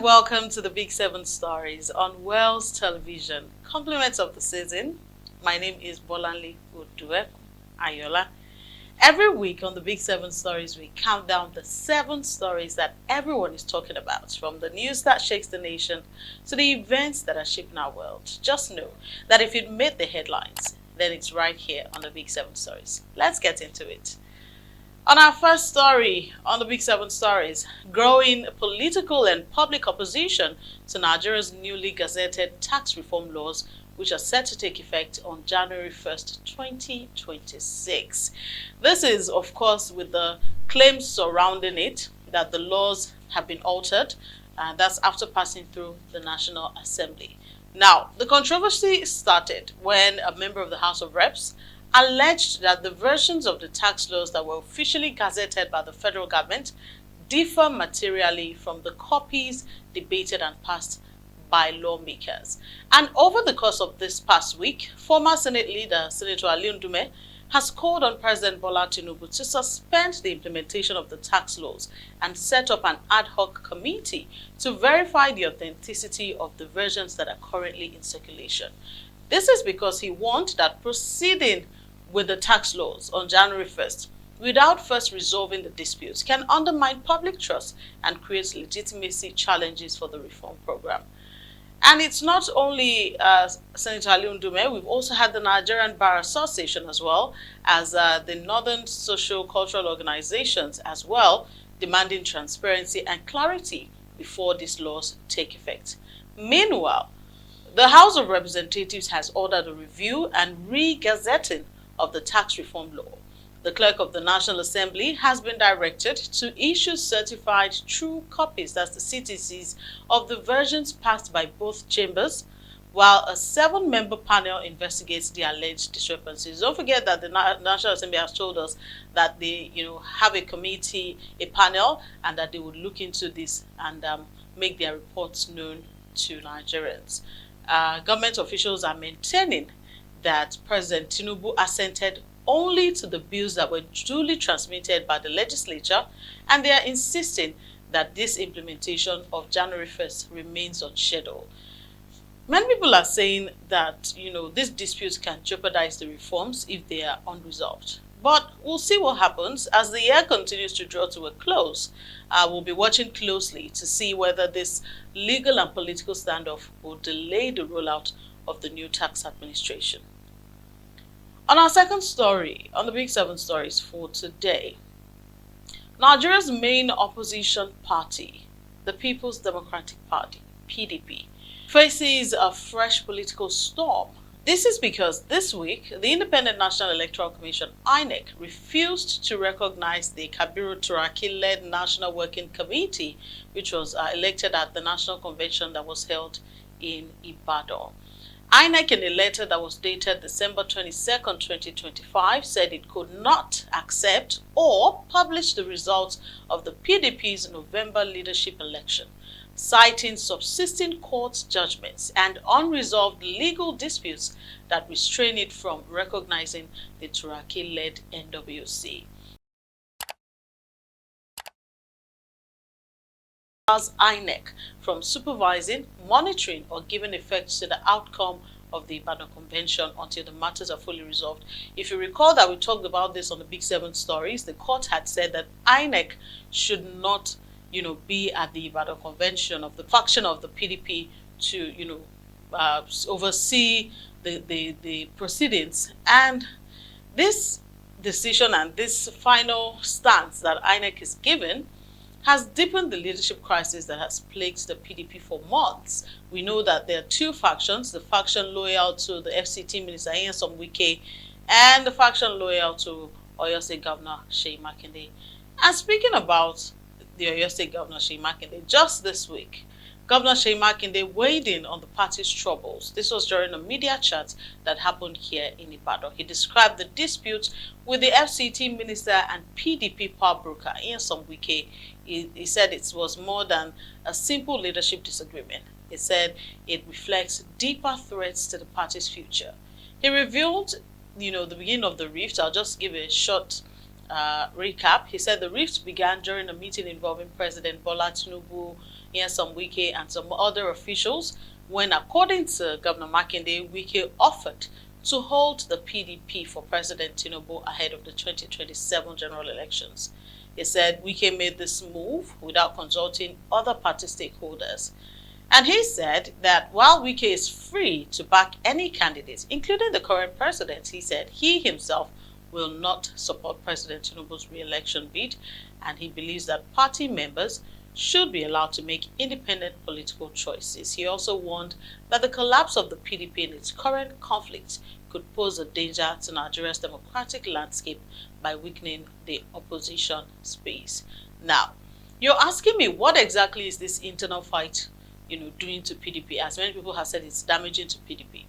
And welcome to the Big Seven Stories on Wells Television. Compliments of the season. My name is Bolanle Odueku Ayola. Every week on the Big Seven Stories, we count down the 7 stories that everyone is talking about, from the news that shakes the nation to the events that are shaping our world. Just know that if it made the headlines, then it's right here on the Big Seven Stories. Let's get into it. On our first story on the Big Seven Stories, growing political and public opposition to Nigeria's newly gazetted tax reform laws, which are set to take effect on January 1st, 2026. This is, of course, with the claims surrounding it that the laws have been altered, and that's after passing through the National Assembly. Now, the controversy started when a member of the House of Reps alleged that the versions of the tax laws that were officially gazetted by the federal government differ materially from the copies debated and passed by lawmakers. And over the course of this past week, former Senate leader Senator Ali Ndume has called on President Bola Tinubu to suspend the implementation of the tax laws and set up an ad hoc committee to verify the authenticity of the versions that are currently in circulation. This is because he warned that proceeding with the tax laws on January 1st without first resolving the disputes can undermine public trust and create legitimacy challenges for the reform program. And it's not only Senator Ali Ndume, we've also had the Nigerian Bar Association as well as the Northern Social-Cultural Organizations as well, demanding transparency and clarity before these laws take effect. Meanwhile, the House of Representatives has ordered a review and re-gazetting of the tax reform law. The Clerk of the National Assembly has been directed to issue certified true copies, that's the CTCs, of the versions passed by both chambers, while a 7-member panel investigates the alleged discrepancies. Don't forget that the National Assembly has told us that they, have a committee, a panel, and that they would look into this and make their reports known to Nigerians. Government officials are maintaining that President Tinubu assented only to the bills that were duly transmitted by the legislature, and they are insisting that this implementation of January 1st remains on schedule. Many people are saying that, these disputes can jeopardize the reforms if they are unresolved. But we'll see what happens as the year continues to draw to a close. We'll be watching closely to see whether this legal and political standoff will delay the rollout of the new tax administration. On our second story, on the Big Seven Stories for today, Nigeria's main opposition party, the People's Democratic Party, PDP, faces a fresh political storm. This is because this week, the Independent National Electoral Commission, INEC, refused to recognize the Kabiru Turaki-led National Working Committee, which was elected at the National Convention that was held in Ibadan. INEC, in a letter that was dated December 22nd, 2025, said it could not accept or publish the results of the PDP's November leadership election, citing subsisting court judgments and unresolved legal disputes that restrain it from recognizing the Turaki-led NWC. As INEC from supervising, monitoring, or giving effect to the outcome of the Ibadan Convention until the matters are fully resolved. If you recall that we talked about this on the Big Seven Stories, the court had said that INEC should not, be at the Ibadan Convention of the faction of the PDP to, oversee the proceedings. And this decision and this final stance that INEC is given has deepened the leadership crisis that has plagued the PDP for months. We know that there are 2 factions, the faction loyal to the FCT Minister Nyesom Wike and the faction loyal to Oyo State Governor Seyi Makinde. And speaking about the Oyo State Governor Seyi Makinde, just this week, Governor Seyi Makinde weighed in on the party's troubles. This was during a media chat that happened here in Ibadan. He described the dispute with the FCT minister and PDP power broker Nyesom Wike. He said it was more than a simple leadership disagreement. He said it reflects deeper threats to the party's future. He revealed, the beginning of the rift. I'll just give a short recap. He said the rift began during a meeting involving President Bola Tinubu, Nyesom Wike and some other officials when, according to Governor Makinde, Wike offered to hold the PDP for President Tinubu ahead of the 2027 general elections. He said Wike made this move without consulting other party stakeholders. And he said that while Wike is free to back any candidate, including the current president, he said he himself will not support President Tinubu's re-election bid, and he believes that party members should be allowed to make independent political choices. He also warned that the collapse of the PDP in its current conflict could pose a danger to Nigeria's democratic landscape by weakening the opposition space. Now, you're asking me, what exactly is this internal fight doing to PDP? As many people have said, it's damaging to PDP.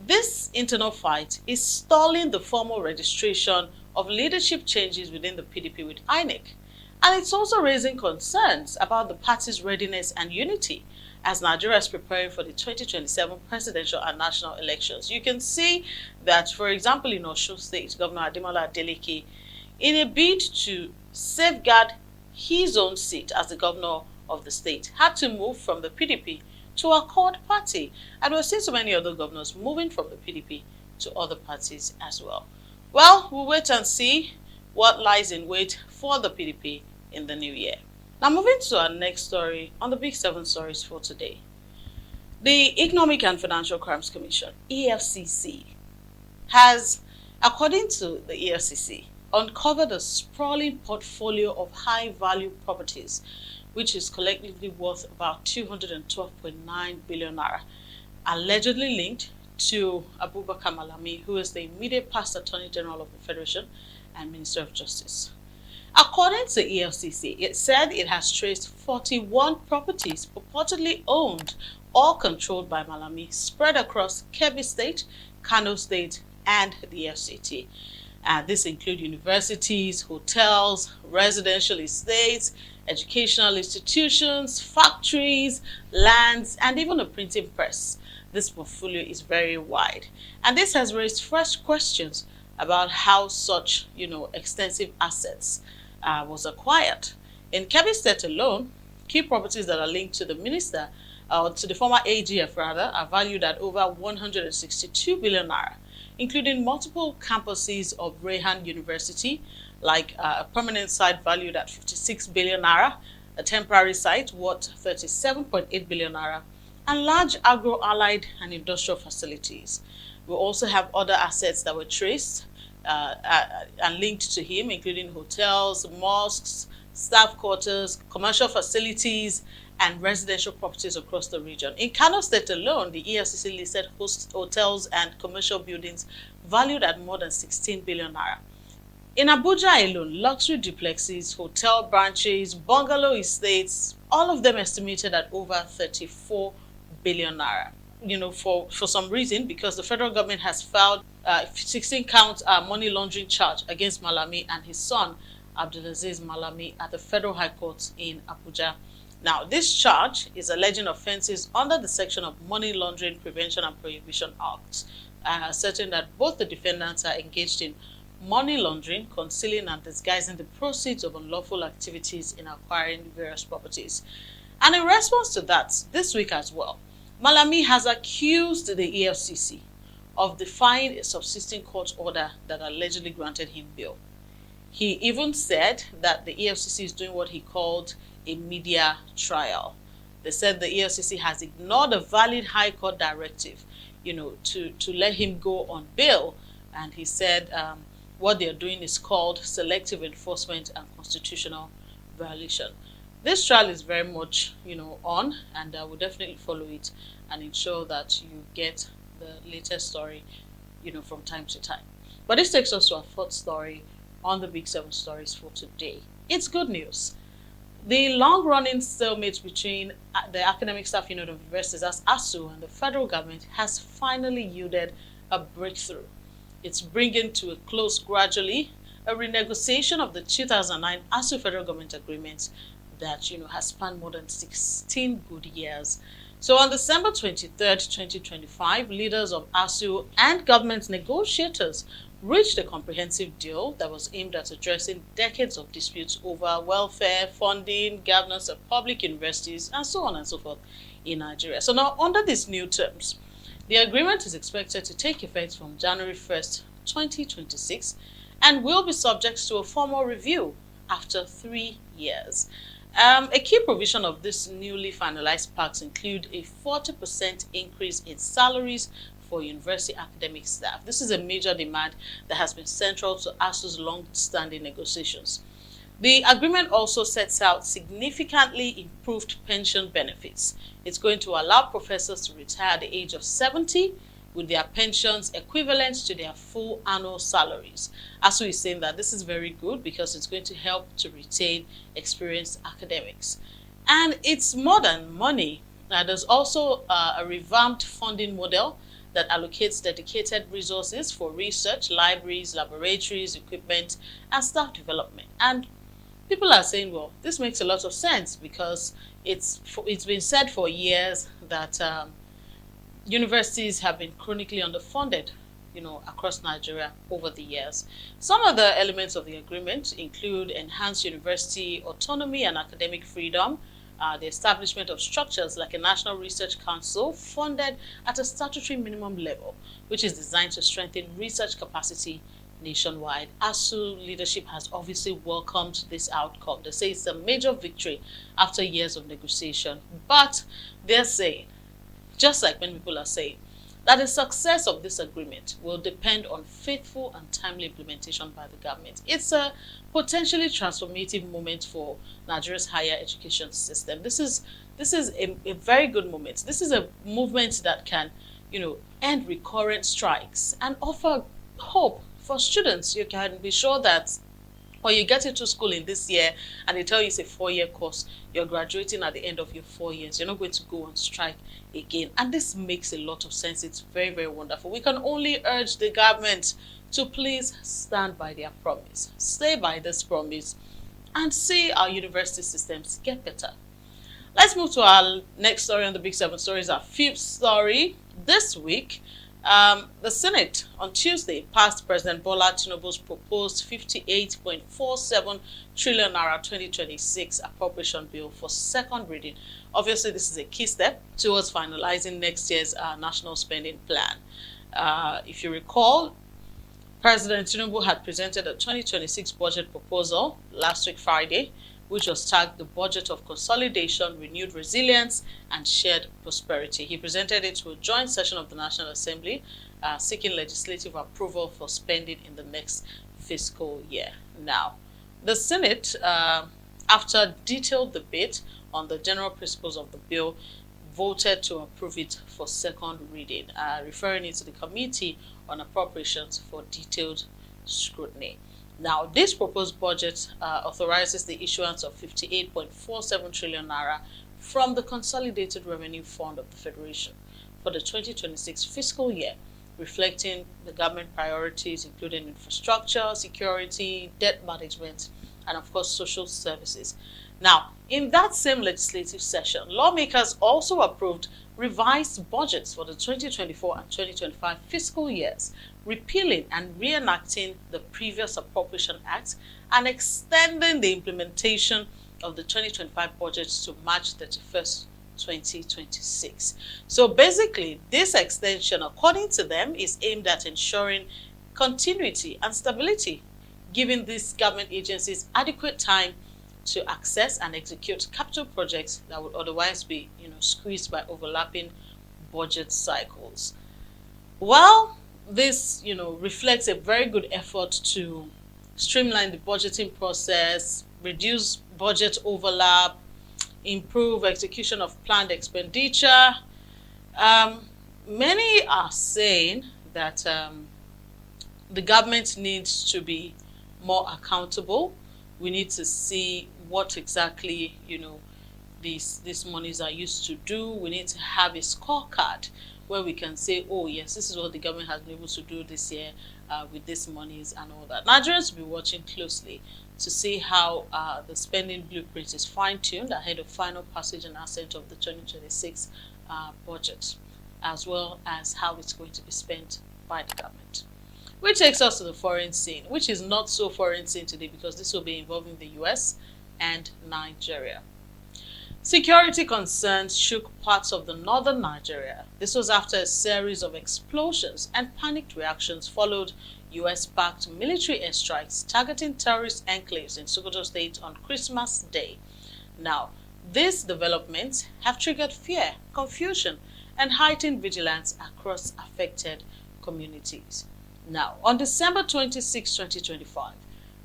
This internal fight is stalling the formal registration of leadership changes within the PDP with INEC. And it's also raising concerns about the party's readiness and unity as Nigeria is preparing for the 2027 presidential and national elections. You can see that, for example, in Osun State, Governor Ademola Adeleke, in a bid to safeguard his own seat as the governor of the state, had to move from the PDP to Accord Party. And we're seeing so many other governors moving from the PDP to other parties as well. Well, we'll wait and see what lies in wait for the PDP in the new year. Now, moving to our next story on the Big 7 stories for today. The Economic and Financial Crimes Commission, EFCC, has, according to the EFCC, uncovered a sprawling portfolio of high-value properties, which is collectively worth about 212.9 billion naira, allegedly linked to Abubakar Malami, who is the immediate past Attorney General of the Federation and Minister of Justice. According to EFCC, it said it has traced 41 properties purportedly owned or controlled by Malami, spread across Kebbi State, Kano State, and the FCT. This includes universities, hotels, residential estates, educational institutions, factories, lands, and even a printing press. This portfolio is very wide. And this has raised fresh questions about how such, extensive assets was acquired. In Kebbi State alone, key properties that are linked to the minister, to the former AGF rather, are valued at over 162 billion naira, including multiple campuses of Rehan University, like a permanent site valued at 56 billion naira, a temporary site worth 37.8 billion naira, and large agro-allied and industrial facilities. We also have other assets that were traced and linked to him, including hotels, mosques, staff quarters, commercial facilities, and residential properties across the region. In Kano State alone, the EFCC listed hotels and commercial buildings valued at more than 16 billion naira. In Abuja alone, luxury duplexes, hotel branches, bungalow estates, all of them estimated at over 34 billion naira. For some reason, because the federal government has filed 16-count money laundering charge against Malami and his son, Abdulaziz Malami, at the Federal High Court in Abuja. Now, this charge is alleging offenses under the section of Money Laundering Prevention and Prohibition Act, asserting that both the defendants are engaged in money laundering, concealing and disguising the proceeds of unlawful activities in acquiring various properties. And in response to that, this week as well, Malami has accused the EFCC of defying a subsisting court order that allegedly granted him bail. He even said that the EFCC is doing what he called a media trial. They said the EFCC has ignored a valid High Court directive, to let him go on bail. And he said what they're doing is called selective enforcement and constitutional violation. This trial is very much, on, and I will definitely follow it and ensure that you get the latest story, from time to time. But this takes us to our fourth story on the Big 7 stories for today. It's good news. The long-running stalemate between the Academic Staff Union of Universities, as ASU, and the federal government has finally yielded a breakthrough. It's bringing to a close gradually a renegotiation of the 2009 ASU federal government agreement that has spanned more than 16 good years. So on December 23rd, 2025, leaders of ASU and government negotiators reached a comprehensive deal that was aimed at addressing decades of disputes over welfare, funding, governance of public universities, and so on and so forth in Nigeria. So now, under these new terms, the agreement is expected to take effect from January 1st, 2026, and will be subject to a formal review after 3 years. A key provision of this newly finalized pacts include a 40% increase in salaries for university academic staff. This is a major demand that has been central to ASU's long-standing negotiations. The agreement also sets out significantly improved pension benefits. It's going to allow professors to retire at the age of 70 with their pensions equivalent to their full annual salaries. ASU is saying that this is very good because it's going to help to retain experienced academics. And it's more than money. There's also a revamped funding model that allocates dedicated resources for research, libraries, laboratories, equipment, and staff development. And people are saying, well, this makes a lot of sense because it's been said for years that universities have been chronically underfunded, across Nigeria over the years. Some of the elements of the agreement include enhanced university autonomy and academic freedom, the establishment of structures like a National Research Council funded at a statutory minimum level, which is designed to strengthen research capacity nationwide. ASU leadership has obviously welcomed this outcome. They say it's a major victory after years of negotiation, but they're saying, just like many people are saying, that the success of this agreement will depend on faithful and timely implementation by the government. It's a potentially transformative moment for Nigeria's higher education system. This is a very good moment. This is a movement that can, end recurrent strikes and offer hope for students. You can be sure that when you get into school in this year and they tell you it's a 4-year course, you're graduating at the end of your 4 years. You're not going to go on strike again. And this makes a lot of sense. It's very, very wonderful. We can only urge the government to please stand by their promise, stay by this promise, and see our university systems get better. Let's move to our next story on the Big 7 Stories, our 5th story this week. The Senate on Tuesday passed President Bola Tinubu's proposed 58.47 trillion naira 2026 appropriation bill for second reading. Obviously, this is a key step towards finalizing next year's national spending plan. If you recall, President Tinubu had presented a 2026 budget proposal last week Friday, which was tagged the Budget of Consolidation, Renewed Resilience, and Shared Prosperity. He presented it to a joint session of the National Assembly, seeking legislative approval for spending in the next fiscal year. Now, the Senate, after detailed debate on the general principles of the bill, voted to approve it for second reading, referring it to the Committee on Appropriations for detailed scrutiny. Now, this proposed budget authorizes the issuance of 58.47 trillion naira from the Consolidated Revenue Fund of the Federation for the 2026 fiscal year, reflecting the government priorities including infrastructure, security, debt management, and of course social services. Now, in that same legislative session, lawmakers also approved revised budgets for the 2024 and 2025 fiscal years, repealing and reenacting the previous Appropriation Act and extending the implementation of the 2025 budget to March 31st, 2026. So basically, this extension, according to them, is aimed at ensuring continuity and stability, giving these government agencies adequate time to access and execute capital projects that would otherwise be, squeezed by overlapping budget cycles. Well, this, reflects a very good effort to streamline the budgeting process, reduce budget overlap, improve execution of planned expenditure. Many are saying that the government needs to be more accountable. We need to see what exactly, these monies are used to do. We need to have a scorecard where we can say, oh yes, this is what the government has been able to do this year with these monies and all that. Nigerians will be watching closely to see how the spending blueprint is fine-tuned ahead of final passage and assent of the 2026 budget, as well as how it's going to be spent by the government. Which takes us to the foreign scene, which is not so foreign scene today because this will be involving the US and Nigeria. Security concerns shook parts of the northern Nigeria. This was after a series of explosions and panicked reactions followed US-backed military airstrikes targeting terrorist enclaves in Sokoto State on Christmas Day. Now, these developments have triggered fear, confusion, and heightened vigilance across affected communities. Now, on December 26, 2025,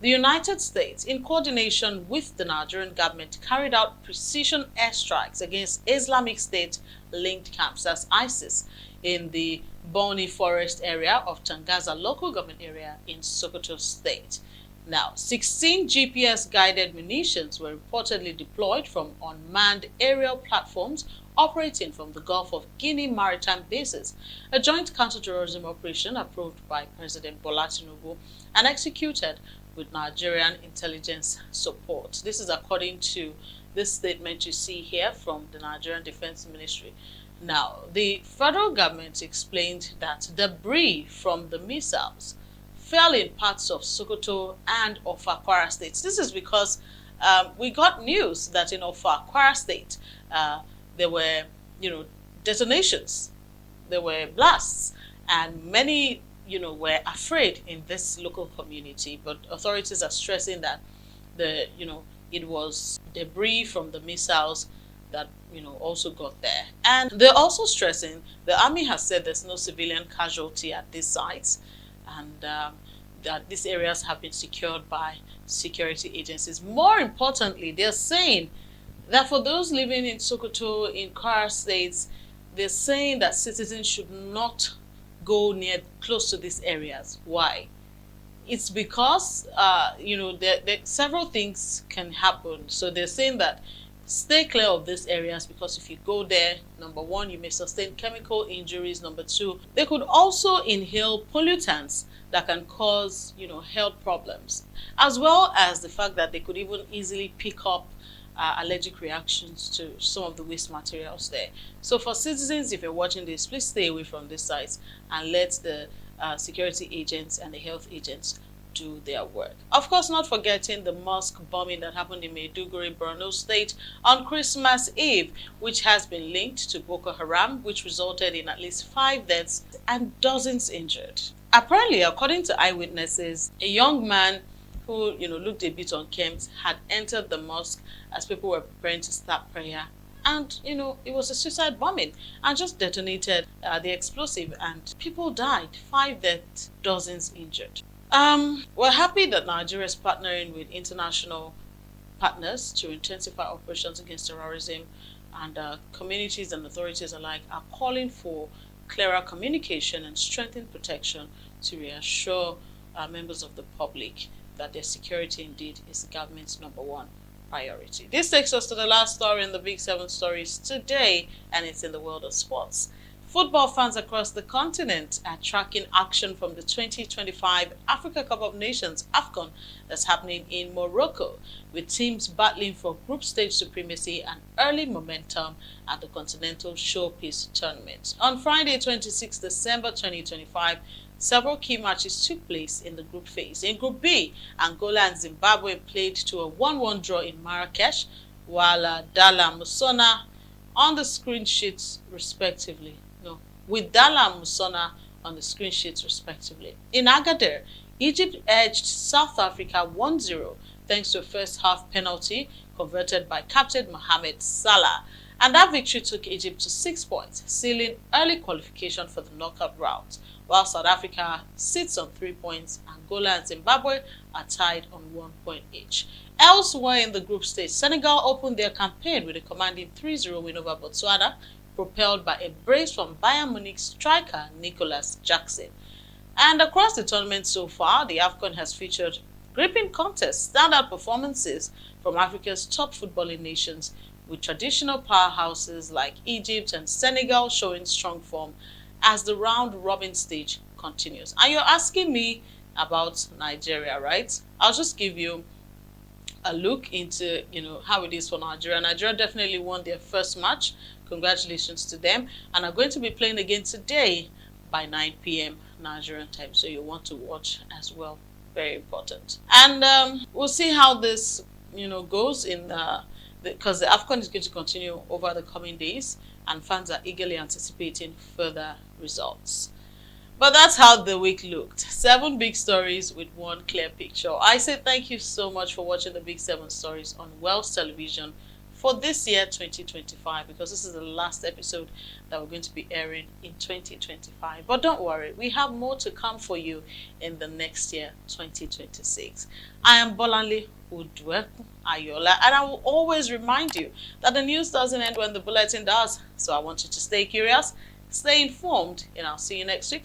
the United States, in coordination with the Nigerian government, carried out precision airstrikes against Islamic State-linked camps, that's ISIS, in the Boni Forest area of Tangaza local government area in Sokoto State. Now, 16 GPS-guided munitions were reportedly deployed from unmanned aerial platforms operating from the Gulf of Guinea maritime bases, a joint counterterrorism operation approved by President Bola Tinubu and executed with Nigerian intelligence support. This is according to this statement you see here from the Nigerian Defense Ministry. Now, the federal government explained that debris from the missiles fell in parts of Sokoto and Offa Kwara states. This is because we got news that in Offa Kwara state there were, detonations, there were blasts, and many, were afraid in this local community. But authorities are stressing that it was debris from the missiles that also got there. And they're also stressing the army has said there's no civilian casualty at these sites, and that these areas have been secured by security agencies. More importantly, they're saying that for those living in Sokoto, in Kwara states, they're saying that citizens should not go close to these areas. Why? It's because there several things can happen. So they're saying that stay clear of these areas because if you go there, number one, you may sustain chemical injuries. Number two, they could also inhale pollutants that can cause health problems, as well as the fact that they could even easily pick up allergic reactions to some of the waste materials there. So for citizens, if you're watching this, please stay away from these sites and let the security agents and the health agents do their work. Of course, not forgetting the mosque bombing that happened in Maiduguri, Borno State on Christmas Eve, which has been linked to Boko Haram, which resulted in at least 5 deaths and dozens injured. Apparently, according to eyewitnesses, a young man who looked a bit unkempt had entered the mosque as people were preparing to start prayer, and it was a suicide bombing and just detonated the explosive, and people died, 5 deaths, dozens injured. We're happy that Nigeria is partnering with international partners to intensify operations against terrorism, and communities and authorities alike are calling for clearer communication and strengthened protection to reassure members of the public that their security indeed is the government's #1 priority. This takes us to the last story in the Big 7 stories today, and it's in the world of sports. Football fans across the continent are tracking action from the 2025 Africa Cup of Nations AFCON that's happening in Morocco, with teams battling for group stage supremacy and early momentum at the Continental Showpiece Tournament. On Friday, 26 December 2025, several key matches took place in the group phase. In Group B, Angola and Zimbabwe played to a 1-1 draw in Marrakesh, while Dala Musona on the screen sheets respectively. With Dala Musona on the screen sheets respectively. In Agadir, Egypt edged South Africa 1-0 thanks to a first half penalty converted by Captain Mohamed Salah. And that victory took Egypt to 6 points, sealing early qualification for the knockout route. While South Africa sits on 3 points, Angola and Zimbabwe are tied on 1 point each. Elsewhere in the group stage, Senegal opened their campaign with a commanding 3-0 win over Botswana, propelled by a brace from Bayern Munich striker Nicolas Jackson. And across the tournament so far, the AFCON has featured gripping contests, standout performances from Africa's top footballing nations, with traditional powerhouses like Egypt and Senegal showing strong form as the round-robin stage continues. And you're asking me about Nigeria, right? I'll just give you a look into how it is for Nigeria. Nigeria definitely won their first match. Congratulations to them, and are going to be playing again today by 9 p.m. Nigerian time, so you want to watch as well. Very important. And we'll see how this goes in because the AFCON is going to continue over the coming days, and fans are eagerly anticipating further results. But that's how the week looked. 7 big stories with one clear picture. I say thank you so much for watching the Big 7 Stories on Wells Television for this year 2025, because this is the last episode that we're going to be airing in 2025. But don't worry, we have more to come for you in the next year, 2026. I am Bolanle Udueku Ayola, and I will always remind you that the news doesn't end when the bulletin does. So I want you to stay curious, stay informed, and I'll see you next week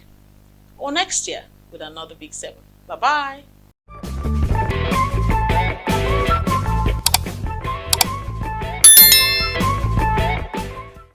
or next year with another Big 7. Bye-bye.